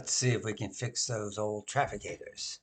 Let's see if we can fix those old Trafficators.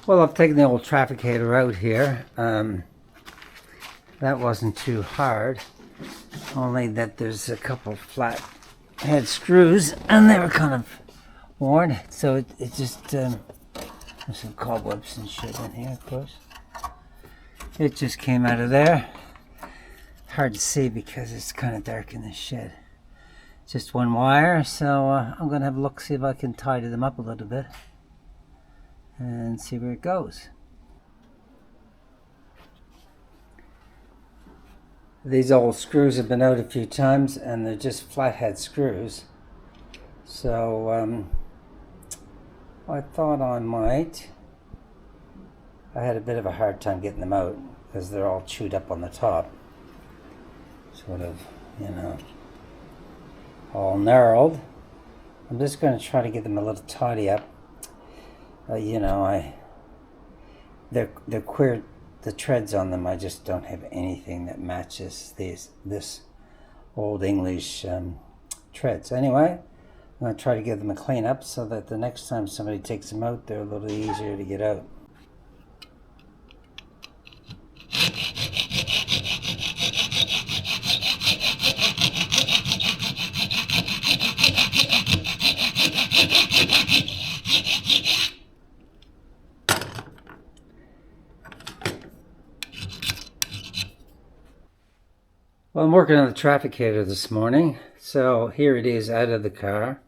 Well, I've taken the old Trafficator out here. That wasn't too hard, only that there's a couple flat head screws and they were kind of worn, so it just there's some cobwebs and shit in here, of course. It just came out of there. Hard to see because it's kind of dark in this shed. Just one wire, so I'm gonna have a look, see if I can tidy them up a little bit and see where it goes. These old screws have been out a few times and they're just flathead screws. So I thought I might. I had a bit of a hard time getting them out because they're all chewed up on the top. Sort of, you know, all gnarled. I'm just going to try to get them a little tidy up. You know, they're queer. The treads on them, I just don't have anything that matches this old English treads. Anyway, I'm going to try to give them a clean up so that the next time somebody takes them out, they're a little easier to get out. Well, I'm working on the Trafficator this morning, so here it is out of the car.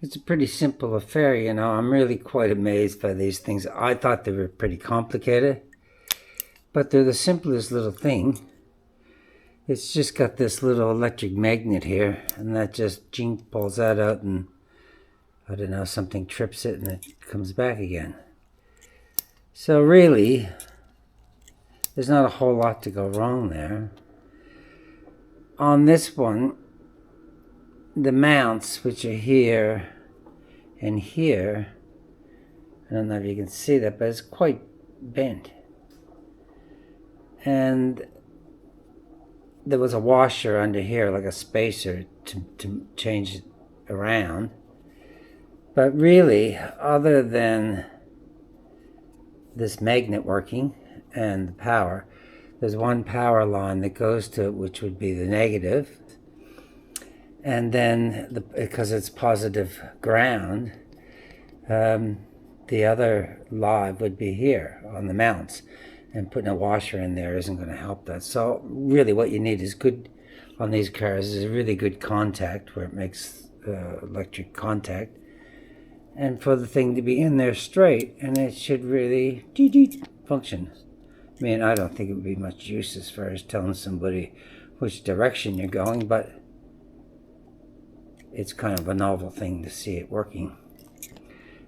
It's a pretty simple affair, you know. I'm really quite amazed by these things. I thought they were pretty complicated, but they're the simplest little thing. It's just got this little electric magnet here, and that just pulls that out, and I don't know, something trips it and it comes back again. So really, there's not a whole lot to go wrong there. On this one, the mounts, which are here and here, I don't know if you can see that, but it's quite bent. And there was a washer under here, like a spacer, to change it around. But really, other than this magnet working and the power, there's one power line that goes to it, which would be the negative. And then, because it's positive ground, the other live would be here on the mounts. And putting a washer in there isn't going to help that. So really what you need is good, on these cars, is a really good contact where it makes electric contact. And for the thing to be in there straight, and it should really function. I mean, I don't think it would be much use as far as telling somebody which direction you're going, but it's kind of a novel thing to see it working.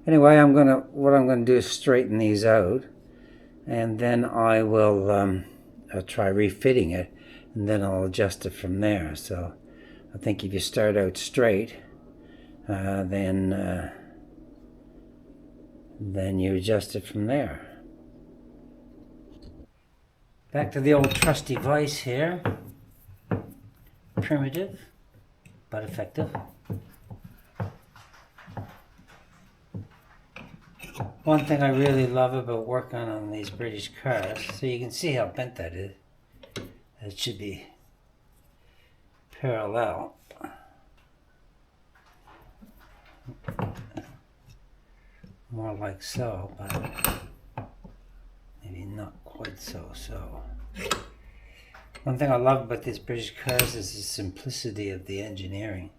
Anyway, what I'm gonna do is straighten these out, and then I will I'll try refitting it, and then I'll adjust it from there. So I think if you start out straight, then you adjust it from there. Back to the old trusty vise here. Primitive, but effective. One thing I really love about working on these British cars, so you can see how bent that is. It should be parallel. More like so, but maybe not quite so. One thing I love about these British cars is the simplicity of the engineering.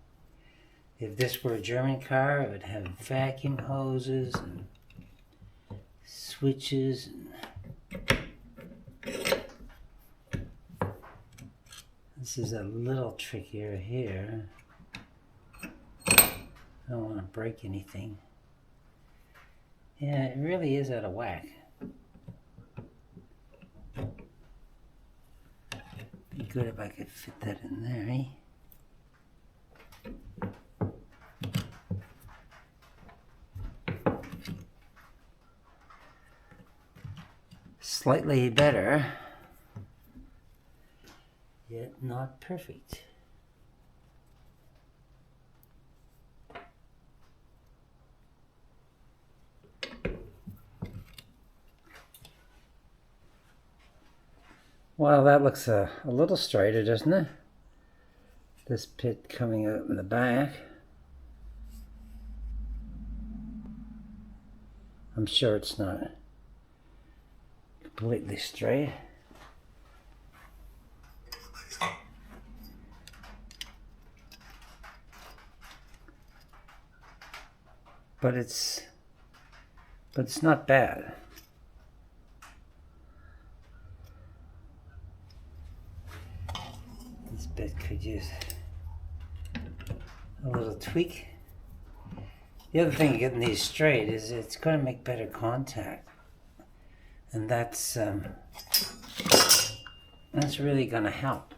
If this were a German car, it would have vacuum hoses and switches. This is a little trickier here. I don't want to break anything. Yeah, it really is out of whack. Be good if I could fit that in there, eh? Slightly better, yet not perfect. Well, that looks a little straighter, doesn't it? This pit coming out in the back. I'm sure it's not completely straight. But it's not bad. This bit could use a little tweak. The other thing of getting these straight is it's going to make better contact. And that's really going to help.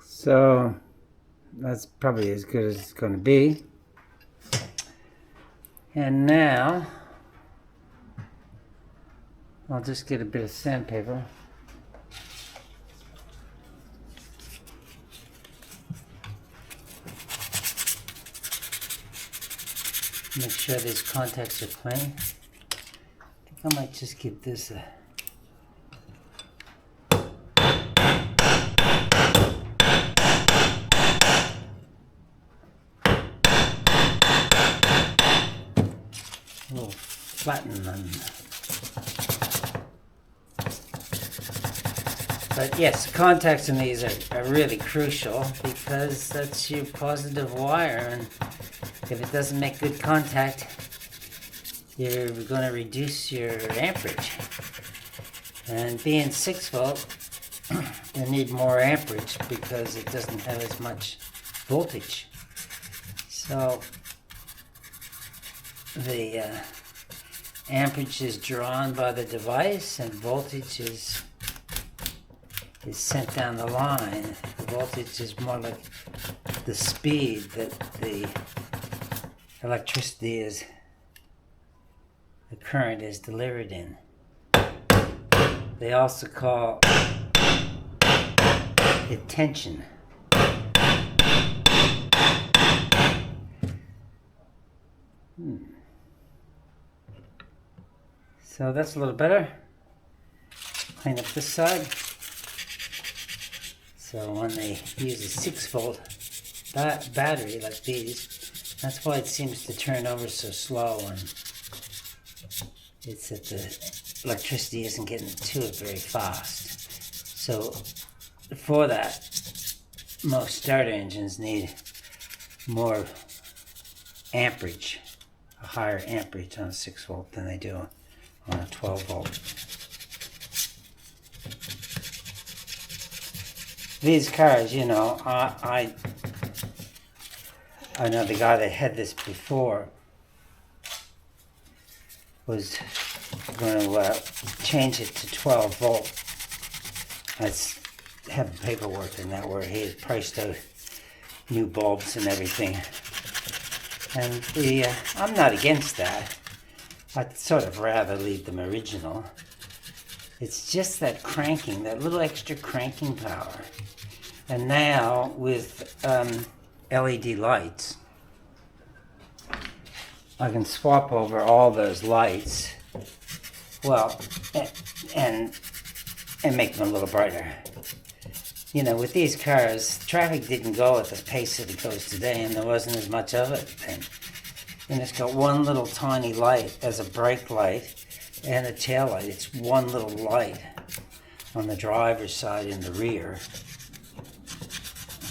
So that's probably as good as it's going to be. And now I'll just get a bit of sandpaper. Make sure these contacts are clean. I think I might just give this a little flatten them. But yes, contacts in these are really crucial because that's your positive wire, and if it doesn't make good contact, you're going to reduce your amperage. And being 6 volt, you need more amperage because it doesn't have as much voltage. So the amperage is drawn by the device and voltage is sent down the line. The voltage is more like the speed that the electricity is, the current is delivered in. They also call it tension. So that's a little better. Clean up this side. So when they use a 6 volt battery like these, that's why it seems to turn over so slow, and it's that the electricity isn't getting to it very fast. So for that, most starter engines need more amperage, a higher amperage on a 6 volt than they do on a 12 volt. These cars, you know, I know the guy that had this before was going to change it to 12 volt. I have the paperwork in that where he had priced out new bulbs and everything. And I'm not against that. I'd sort of rather leave them original. It's just that cranking, that little extra cranking power. And now with LED lights, I can swap over all those lights, well, and make them a little brighter. you know, with these cars, traffic didn't go at the pace that it goes today, and there wasn't as much of it then. And it's got one little tiny light as a brake light and a tail light. It's one little light on the driver's side in the rear.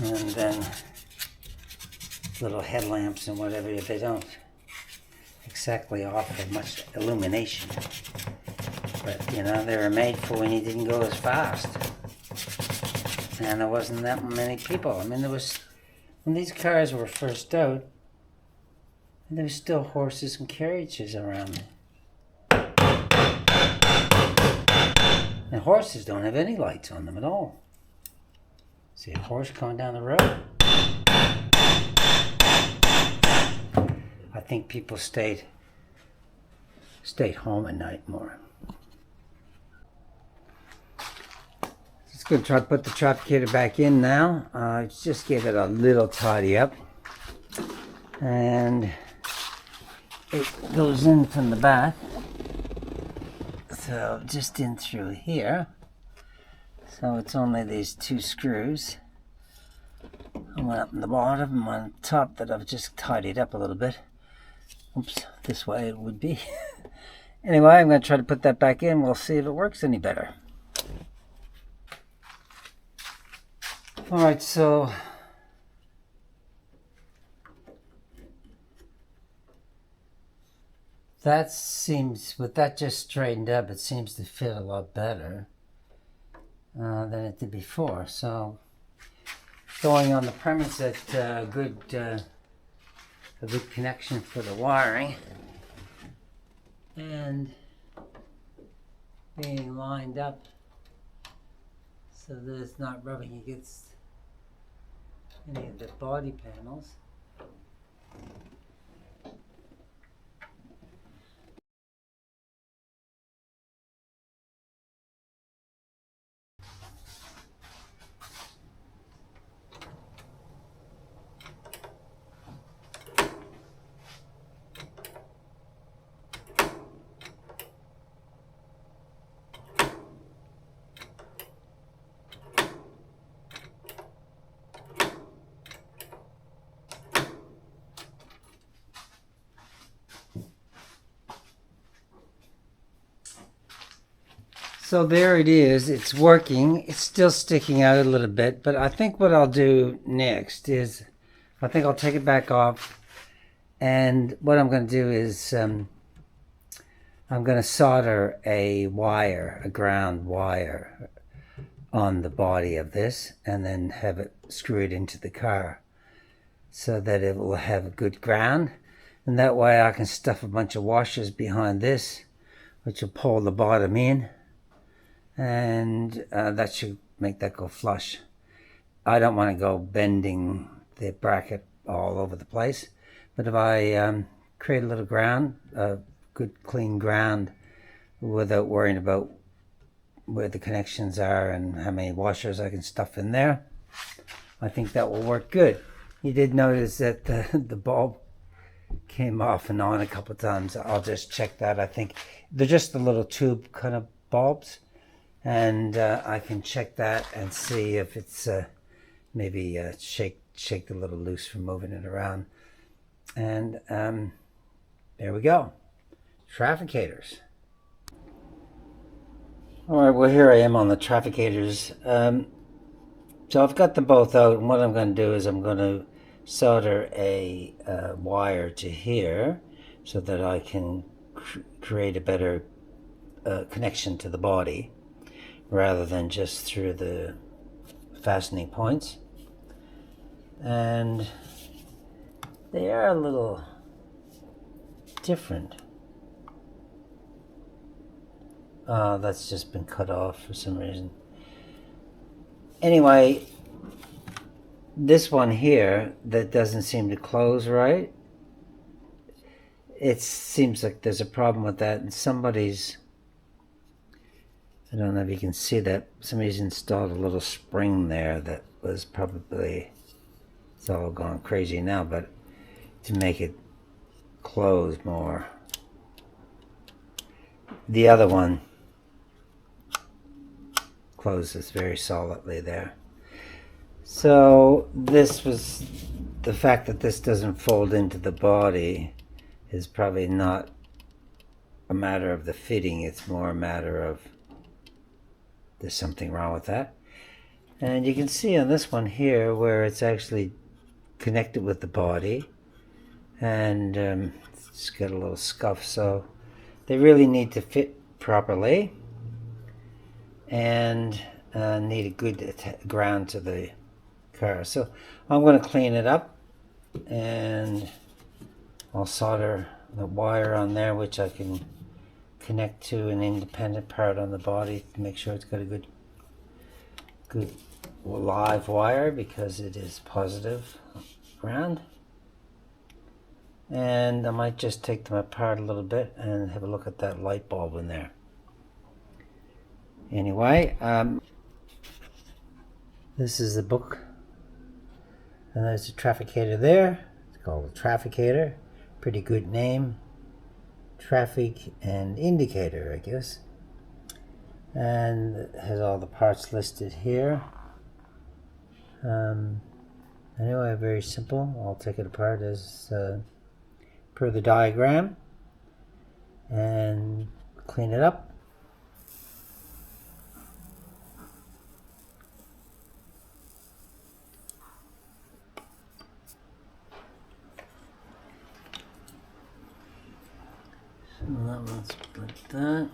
And then little headlamps and whatever, they don't exactly offer much illumination. But, you know, they were made for when you didn't go as fast. And there wasn't that many people. I mean, when these cars were first out, there were still horses and carriages around. And horses don't have any lights on them at all. See a horse coming down the road? I think people stayed home at night more. Just going to try to put the Trafficator back in now. Just give it a little tidy up. And it goes in from the back. So just in through here. So it's only these two screws. One up in the bottom and one on top that I've just tidied up a little bit. Oops, this way it would be. Anyway, I'm going to try to put that back in. We'll see if it works any better. Alright, so that seems, with that just straightened up, it seems to fit a lot better than it did before. So going on the premise that a good connection for the wiring and being lined up so that it's not rubbing against any of the body panels. So there it is, it's working. It's still sticking out a little bit, but I think what I'll do next is, I think I'll take it back off, and what I'm going to do is, I'm going to solder a wire, a ground wire, on the body of this, and then have it screwed into the car, so that it will have a good ground, and that way I can stuff a bunch of washers behind this, which will pull the bottom in. And that should make that go flush. I don't want to go bending the bracket all over the place, but if I create a little ground, a good clean ground, without worrying about where the connections are and how many washers I can stuff in there, I think that will work good. You did notice that the bulb came off and on a couple of times. I'll just check that. I think they're just the little tube kind of bulbs. And I can check that and see if it's maybe shake a little loose from moving it around. And there we go. Trafficators. All right, well, here I am on the Trafficators. So I've got them both out, and what I'm going to do is I'm going to solder a wire to here so that I can create a better connection to the body, rather than just through the fastening points. And they are a little different. That's just been cut off for some reason. Anyway, this one here that doesn't seem to close right, it seems like there's a problem with that, and somebody's, I don't know if you can see that, somebody's installed a little spring there that was probably, it's all gone crazy now, but to make it close more. The other one closes very solidly there. So this was the fact that this doesn't fold into the body is probably not a matter of the fitting. It's more a matter of there's something wrong with that. And you can see on this one here where it's actually connected with the body, and it's got a little scuff, so they really need to fit properly and need a good ground to the car. So I'm going to clean it up, and I'll solder the wire on there, which I can connect to an independent part on the body to make sure it's got a good live wire, because it is positive ground. And I might just take them apart a little bit and have a look at that light bulb in there. Anyway, this is the book, and there's a Trafficator there. It's called a Trafficator. Pretty good name. Traffic and indicator, I guess. And it has all the parts listed here. Anyway, very simple. I'll take it apart as per the diagram and clean it up. So let's put that.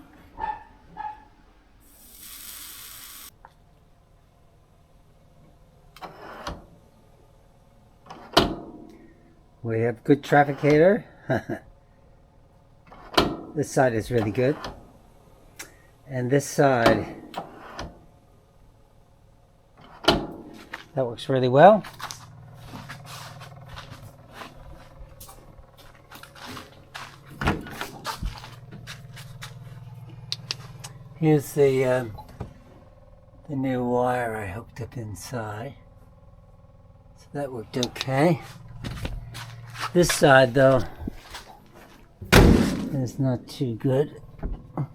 We have good Trafficator. This side is really good. And this side, that works really well. Here's the new wire I hooked up inside. So that worked okay. This side, though, is not too good. Oh,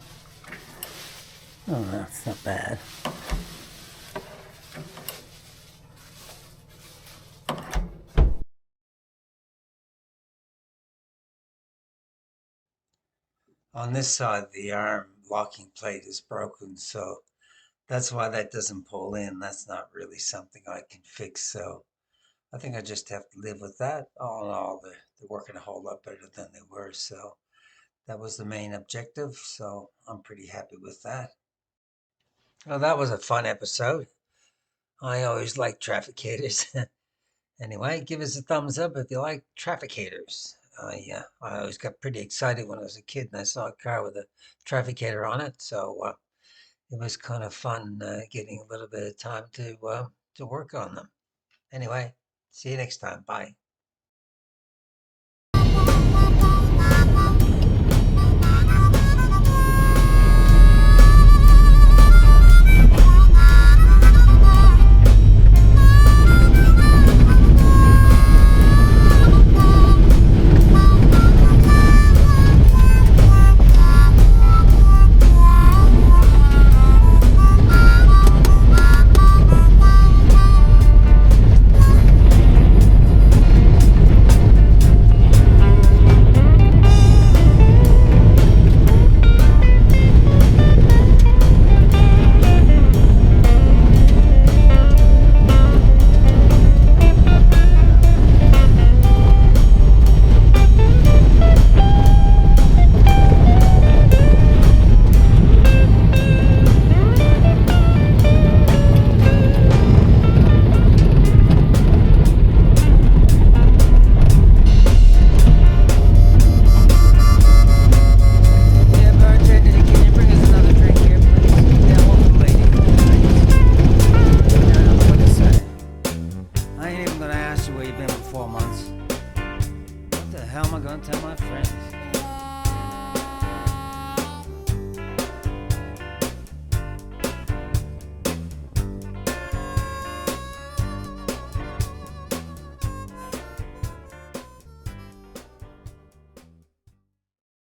that's not bad. On this side, the arm locking plate is broken, so that's why that doesn't pull in. That's not really something I can fix, so I think I just have to live with that. All in all, they're working a whole lot better than they were, so that was the main objective, so I'm pretty happy with that. Well, that was a fun episode. I always like Trafficators. Anyway, give us a thumbs up if you like Trafficators. I always got pretty excited when I was a kid and I saw a car with a Trafficator on it, so it was kind of fun getting a little bit of time to work on them. Anyway, see you next time. Bye.